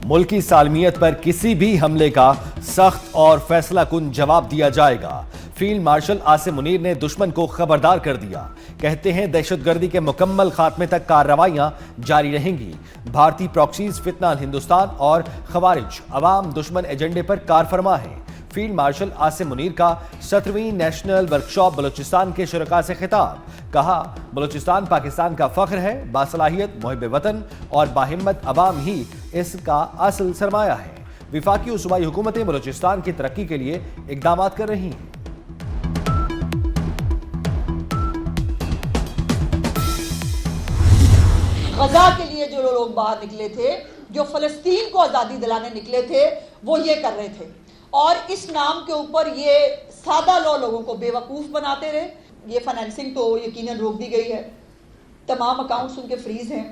मुल्की सालमियत पर किसी भी हमले का सख्त और फैसला कुन जवाब दिया जाएगा। फील्ड मार्शल आसिम मुनीर ने दुश्मन को खबरदार कर दिया। कहते हैं दहशतगर्दी के मुकम्मल खात्मे तक कार्रवाइयां जारी रहेंगी। भारतीय प्रॉक्सीज फितना हिंदुस्तान और खवारिज अवाम दुश्मन एजेंडे पर कारफरमा है। फील्ड मार्शल आसिम मुनीर का 17वीं नेशनल वर्कशॉप बलूचिस्तान के शुरका से खिताब। कहा, बलूचिस्तान पाकिस्तान का फख्र है। बासलाहियत, मुहिब वतन और बाहिम्मत अवाम ही इसका असल सरमाया है। विफाकी और सूबाई हुकूमतें बलूचिस्तान की तरक्की के लिए इकदाम कर रही हैं। गजा के लिए जो लोग बाहर निकले थे, जो फलस्तीन को आज़ादी दिलाने निकले थे, वो ये कर रहे थे और इस नाम के ऊपर ये सादा लोगों को बेवकूफ़ बनाते रहे। ये फाइनेंसिंग तो यकीनन रोक दी गई है, तमाम अकाउंट्स उनके फ्रीज हैं,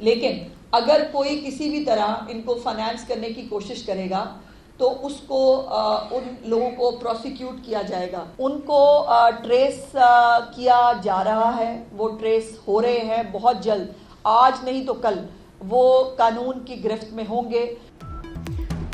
लेकिन अगर कोई किसी भी तरह इनको फाइनेंस करने की कोशिश करेगा तो उसको उन लोगों को प्रोसिक्यूट किया जाएगा। उनको ट्रेस किया जा रहा है, वो ट्रेस हो रहे हैं। बहुत जल्द, आज नहीं तो कल, वो कानून की गिरफ्त में होंगे।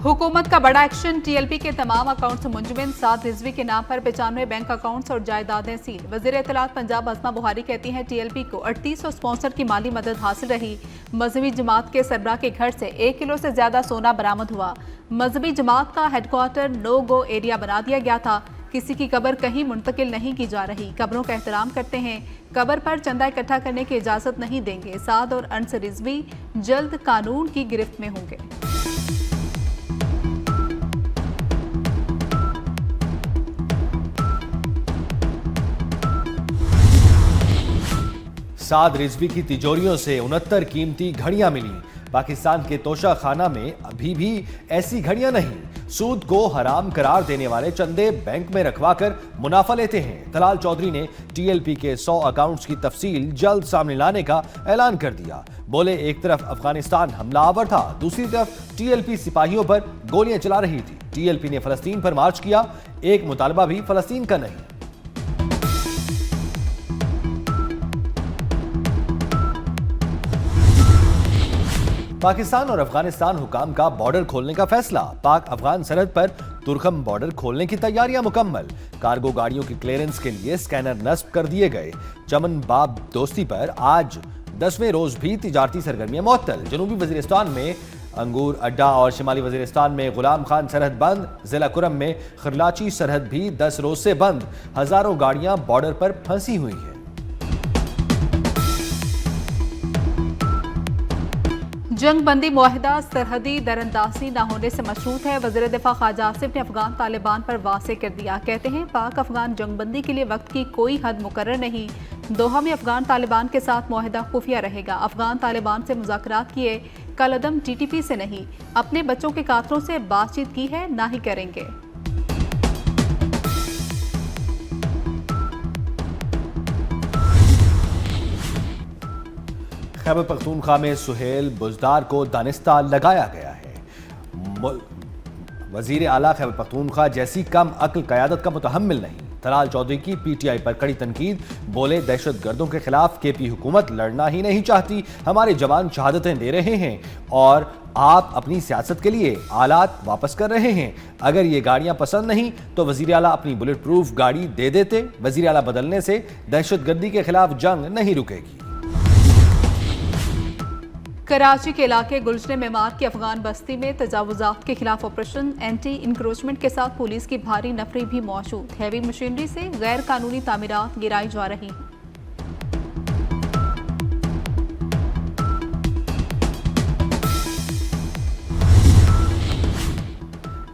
हुकूमत का बड़ा एक्शन, टीएलपी के तमाम अकाउंट्स मुंजमिन। साद रिजवी के नाम पर 95 बैंक अकाउंट्स और जायदादें सील। वज़ीर इत्तलात पंजाब अस्मा बुहारी कहती हैं टीएलपी को 3800 स्पॉन्सर की माली मदद हासिल रही। मजहबी जमात के सरबराह के घर से 1 किलो से ज्यादा सोना बरामद हुआ। मजहबी जमात का हेडक्वार्टर नो गो एरिया बना दिया गया था। किसी की कब्र कहीं मुंतकिल नहीं की जा रही। कब्रों का एहतराम करते हैं, कब्र पर चंदा इकट्ठा करने की इजाजत नहीं देंगे। साद और अनस रिजवी जल्द कानून की गिरफ्त में होंगे। साद रिजवी की तिजोरियों से 69 कीमती घड़ियां मिली। पाकिस्तान के तोशा खाना में अभी भी ऐसी घड़ियां नहीं। सूद को हराम करार देने वाले चंदे बैंक में रखवाकर मुनाफा लेते हैं। तलाल चौधरी ने टीएलपी के 100 अकाउंट्स की तफसील जल्द सामने लाने का ऐलान कर दिया। बोले, एक तरफ अफगानिस्तान हमलावर था, दूसरी तरफ टीएलपी सिपाहियों पर गोलियां चला रही थी। टीएलपी ने फलस्तीन पर मार्च किया, एक मुतालबा भी फलस्तीन का नहीं। पाकिस्तान और अफगानिस्तान हुकाम का बॉर्डर खोलने का फैसला। पाक अफगान सरहद पर तुर्खम बॉर्डर खोलने की तैयारियां मुकम्मल। कार्गो गाड़ियों की क्लियरेंस के लिए स्कैनर नस्ब कर दिए गए। चमन बाब दोस्ती पर आज 10वें रोज भी तिजारती सरगर्मियां मुअत्तल। जनूबी वजीरिस्तान में अंगूर अड्डा और शिमाली वजीरिस्तान में गुलाम खान सरहद बंद। जिला कुरम में खरलाची सरहद भी 10 रोज से बंद। हजारों गाड़ियां बॉर्डर पर फंसी हुई हैं। जंग बंदी मुआहिदा सरहदी दरअंदाजी न होने से मशरूत है। वज़ीर दिफा ख्वाजा आसिफ ने अफगान तालिबान पर वासे कर दिया। कहते हैं पाक अफगान जंग बंदी के लिए वक्त की कोई हद मुकर्रर नहीं। दोहा में अफगान तालिबान के साथ मुआहिदा खुफिया रहेगा। अफगान तालिबान से मुज़ाकरात किए, कलअदम टीटीपी से नहीं। अपने बच्चों के कातलों से बातचीत की है, ना ही करेंगे। खैबर पख्तूनख्वा में सुहेल बुजदार को दानिस्ता लगाया गया है। वजीर आला खैबर पख्तूनख्वा जैसी कम अक्ल क़यादत का मुतहम्मिल नहीं। तलाल चौधरी की पीटीआई पर कड़ी तनकीद। बोले, दहशत गर्दों के खिलाफ केपी हुकूमत लड़ना ही नहीं चाहती। हमारे जवान शहादतें दे रहे हैं और आप अपनी सियासत के लिए आलात वापस कर रहे हैं। अगर ये गाड़ियां पसंद नहीं तो वजीर आला अपनी बुलेट प्रूफ गाड़ी दे देते। वजीर आला बदलने से दहशत गर्दी के खिलाफ जंग नहीं रुकेगी। कराची के इलाके गुलशन मेमार की अफगान बस्ती में तजावुजात के खिलाफ ऑपरेशन। एंटी इंक्रोचमेंट के साथ पुलिस की भारी नफरी भी मौजूद। हैवी मशीनरी से गैर कानूनी तामीरात गिराई जा रही हैं।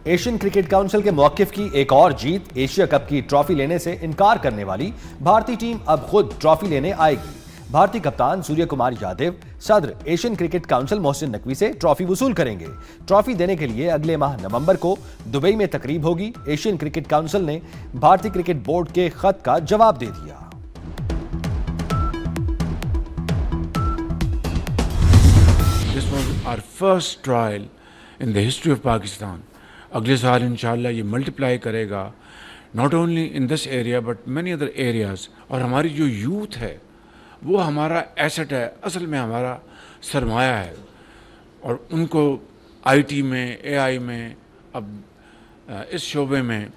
एशियन क्रिकेट काउंसिल के मौकिफ की एक और जीत। एशिया कप की ट्रॉफी लेने से इनकार करने वाली भारतीय टीम अब खुद ट्रॉफी लेने आएगी। भारतीय कप्तान सूर्य कुमार यादव सदर Asian cricket council Mohsin Naqvi से ट्रॉफी वसूल करेंगे। ट्रॉफी देने के लिए अगले माह नवंबर को दुबई में तकरीब होगी। एशियन क्रिकेट काउंसिल ने भारतीय क्रिकेट बोर्ड के खत का जवाब दे दिया। This was our first trial in the history of Pakistan. अगले साल इंशाल्लाह ये मल्टीप्लाई करेगा, not only in this area but many other areas. और हमारी जो यूथ है वो हमारा एसेट है, असल में हमारा सरमाया है, और उनको आईटी में, एआई में, अब इस शोबे में,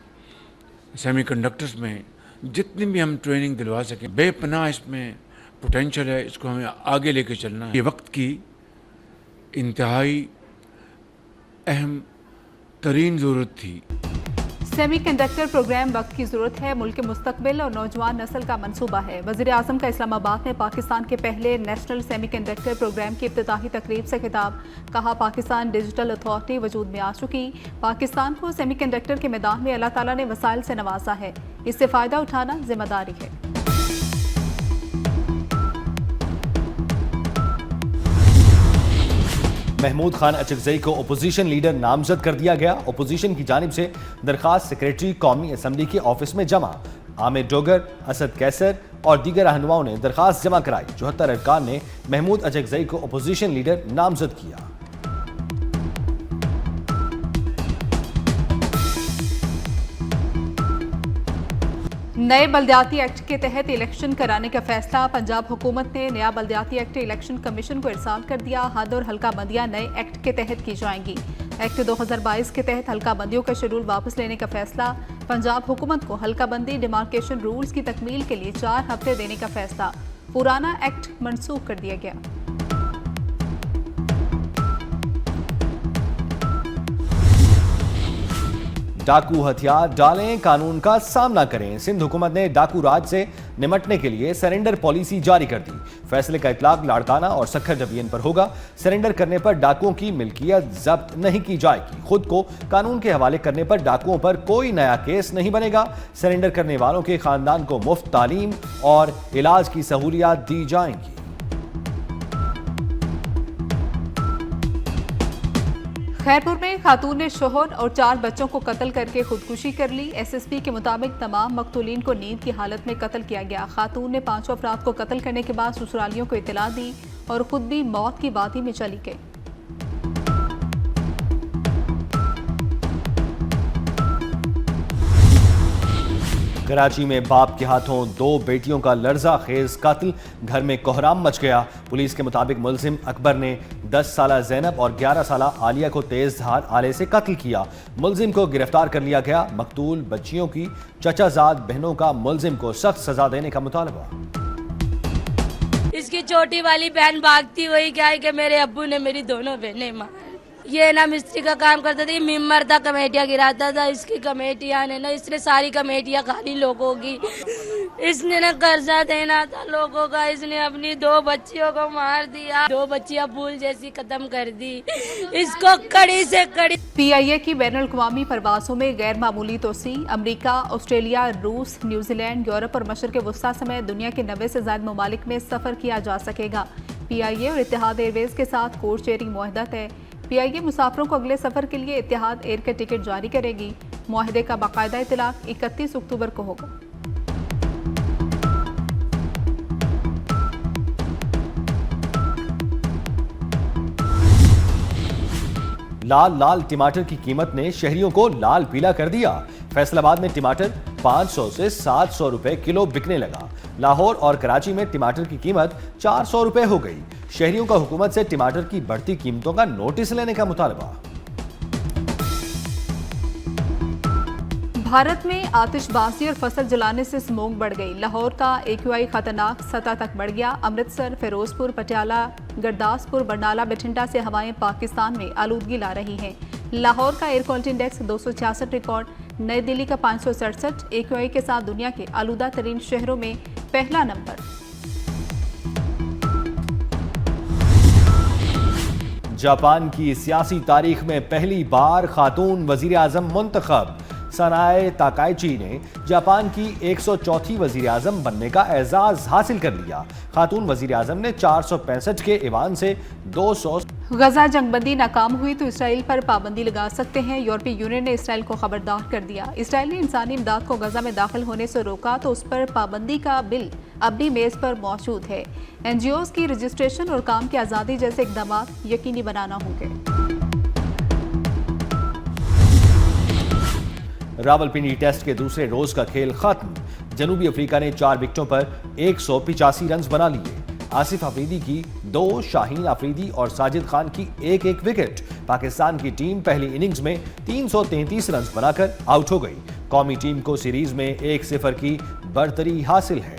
सेमीकंडक्टर्स में जितनी भी हम ट्रेनिंग दिलवा सकें, बेपनाह इसमें पोटेंशियल है, इसको हमें आगे लेके चलना है। ये वक्त की इंतहाई अहम तरीन ज़रूरत थी। सेमीकंडक्टर प्रोग्राम वक्त की जरूरत है, मुल्क के मुस्तकबिल और नौजवान नस्ल का मंसूबा है। वज़ीर आज़म का इस्लामाबाद में पाकिस्तान के पहले नेशनल सेमीकंडक्टर प्रोग्राम की इफ्तिताही तकरीब से खिताब। कहा, पाकिस्तान डिजिटल अथॉरिटी वजूद में आ चुकी। पाकिस्तान को सेमीकंडक्टर के मैदान में अल्लाह ताला ने वसाइल से नवाजा है, इससे फ़ायदा उठाना जिम्मेदारी है। महमूद खान अचकजई को अपोजिशन लीडर नामजद कर दिया गया। अपोजिशन की जानिब से दरखास्त सेक्रेटरी कौमी असम्बली के ऑफिस में जमा। आमिर डोगर, असद कैसर और दीगर रहनुमाओं ने दरखास्त जमा कराई। 74 अरकान ने महमूद अचकजई को अपोजिशन लीडर नामजद किया। नए बल्दियाती एक्ट के तहत इलेक्शन कराने का फैसला। पंजाब हुकूमत ने नया बल्दियाती एक्ट इलेक्शन कमीशन को इरसाल कर दिया। हद और हल्का बंदियां नए एक्ट के तहत की जाएंगी। एक्ट 2022 के तहत हल्का बंदियों का शेड्यूल वापस लेने का फैसला। पंजाब हुकूमत को हल्का बंदी डिमार्केशन रूल्स की तकमील के लिए 4 हफ्ते देने का फैसला। पुराना एक्ट मनसूख कर दिया गया। डाकू हथियार डालें, कानून का सामना करें। सिंध हुकूमत ने डाकू राज से निमटने के लिए सरेंडर पॉलिसी जारी कर दी। फैसले का इतलाक लाड़काना और सखर डिवीजन पर होगा। सरेंडर करने पर डाकुओं की मिल्कियत जब्त नहीं की जाएगी। खुद को कानून के हवाले करने पर डाकुओं पर कोई नया केस नहीं बनेगा। सरेंडर करने वालों के खानदान को मुफ्त तालीम और इलाज की सहूलियात दी जाएंगी। खैरपुर में खातून ने शोहर और 4 बच्चों को कत्ल करके खुदकुशी कर ली। एसएसपी के मुताबिक तमाम मकतूलीन को नींद की हालत में कत्ल किया गया। खातून ने 5 अफराद को कत्ल करने के बाद ससुरालियों को इत्तला दी और खुद भी मौत की वादी में चली गई। कराची में बाप के हाथों 2 बेटियों का लर्जा खेज कत्ल। घर में कोहराम मच गया। पुलिस के मुताबिक मुलजिम अकबर ने 10 साला जैनब और 11 साला आलिया को तेज धार आले से कत्ल किया। मुलजिम को गिरफ्तार कर लिया गया। मकतूल बच्चियों की चचाजाद बहनों का मुलजिम को सख्त सजा देने का मुतालबा। इसकी छोटी वाली बहन भागती हुई क्या है कि मेरे अब्बू ने मेरी दोनों बहनें मार। ये ना मिस्त्री का काम करता था, ये मिम्बर था, कमेटियाँ गिराता था। इसकी कमेटियाँ ने ना, इसने सारी कमेटियाँ खाली लोगों की। इसने ना कर्जा देना था लोगों का। इसने अपनी 2 बच्चियों को मार दिया। 2 बच्चियाँ फूल जैसी खत्म कर दी। इसको कड़ी से कड़ी। PIA की बैनुल-अक़वामी परवाज़ों में गैर मामूली तोसी। अमरीका, ऑस्ट्रेलिया, रूस, न्यूजीलैंड, यूरोप और मशरिक़ वस्ता समेत दुनिया के 90 से ज़ायद ममालिक में सफ़र किया जा सकेगा। PIA और इत्तेहाद एयरवेज़ के साथ कोड शेयरिंग मुआहदा है। PIA मुसाफिरों को अगले सफ़र के लिए इत्तेहाद एयर का टिकट जारी करेगी। मुआहदे का बाकायदा इतलाक 31 अक्टूबर को होगा। लाल लाल टमाटर की कीमत ने शहरियों को लाल पीला कर दिया। फैसलाबाद में टमाटर 500 से 700 रुपए किलो बिकने लगा। लाहौर और कराची में टमाटर की कीमत 400 रुपए हो गई। शहरियों का हुकूमत से टमाटर की बढ़ती कीमतों का नोटिस लेने का मुतालबा। भारत में आतिशबाजी और फसल जलाने से स्मोक बढ़ गई। लाहौर का AQI खतरनाक सतह तक बढ़ गया। अमृतसर, फिरोजपुर, पटियाला, गुरदासपुर, बरनाला, बठिंडा से हवाएं पाकिस्तान में आलूदगी ला रही हैं। लाहौर का एयर क्वालिटी इंडेक्स 266 रिकॉर्ड। नई दिल्ली का 567 AQI के साथ दुनिया के आलूदा तरीन शहरों में पहला नंबर। जापान की सियासी तारीख में पहली बार खातून वजीर आजम मुंतखब। सनाए ताकाइची ने जापान की 104वीं वजीर आजम बनने का एजाज हासिल कर लिया। खातून वजीर आजम ने 465 के ईवान से 200। गजा जंगबंदी नाकाम हुई तो इसराइल पर पाबंदी लगा सकते हैं। यूरोपीय यूनियन ने इसराइल को खबरदार कर दिया। इसराइल ने इंसानी इमदाद को गजा में दाखिल होने से रोका तो उस पर पाबंदी का बिल अब भी मेज पर मौजूद है। NGOs की रजिस्ट्रेशन और काम की आज़ादी जैसे इकदाम यकीनी बनाना होंगे। रावलपिंडी टेस्ट के दूसरे रोज का खेल खत्म। जनूबी अफ्रीका ने 4 विकेटों पर 185 रन बना लिए। आसिफ अफरीदी की 2, शाहीन अफरीदी और साजिद खान की 1-1 विकेट। पाकिस्तान की टीम पहली इनिंग्स में 333 रन बनाकर आउट हो गई। कौमी टीम को सीरीज में 1-0 की बढ़तरी हासिल है।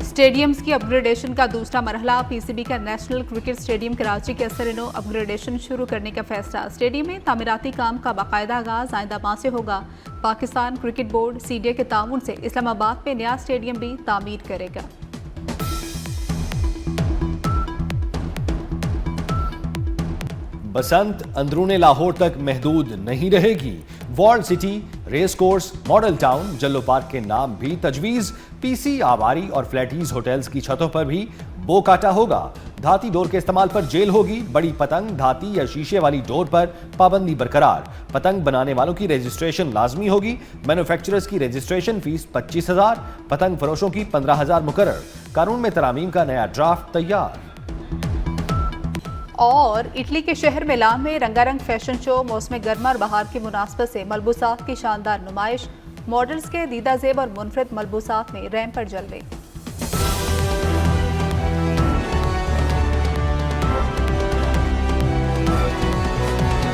स्टेडियम्स की अपग्रेडेशन का दूसरा मरहला। पीसीबी का नेशनल क्रिकेट स्टेडियम कराची के असर अपग्रेडेशन शुरू करने का फैसला। स्टेडियम में तामीराती काम का बाकायदा आगाज आइंदा माह से होगा। पाकिस्तान क्रिकेट बोर्ड सीडीए के ताउन से इस्लामाबाद में नया स्टेडियम भी तामीर करेगा। बसंत अंदरूने लाहौर तक महदूद नहीं रहेगी। Walled city, race course, model town, Jallo park के नाम भी तजवीज। पीसी, आवारी और फ्लैटीज होटल्स की छतों पर भी बो काटा होगा। धाती डोर के इस्तेमाल पर जेल होगी। बड़ी पतंग, धाती या शीशे वाली डोर पर पाबंदी बरकरार। पतंग बनाने वालों की रजिस्ट्रेशन लाजमी होगी। मैन्युफैक्चरर्स की रजिस्ट्रेशन फीस 25,000, पतंग फरोशों की 15,000 मुकर्रर। कानून में तरामीम का नया ड्राफ्ट तैयार। और इटली के शहर मिलान में रंगारंग फैशन शो, मौसम गर्मा और बहार की मुनासबत से मलबूसात की शानदार नुमाइश। मॉडल्स के दीदा जेब और मुनफरद मलबूसात में रैंप पर जलवे।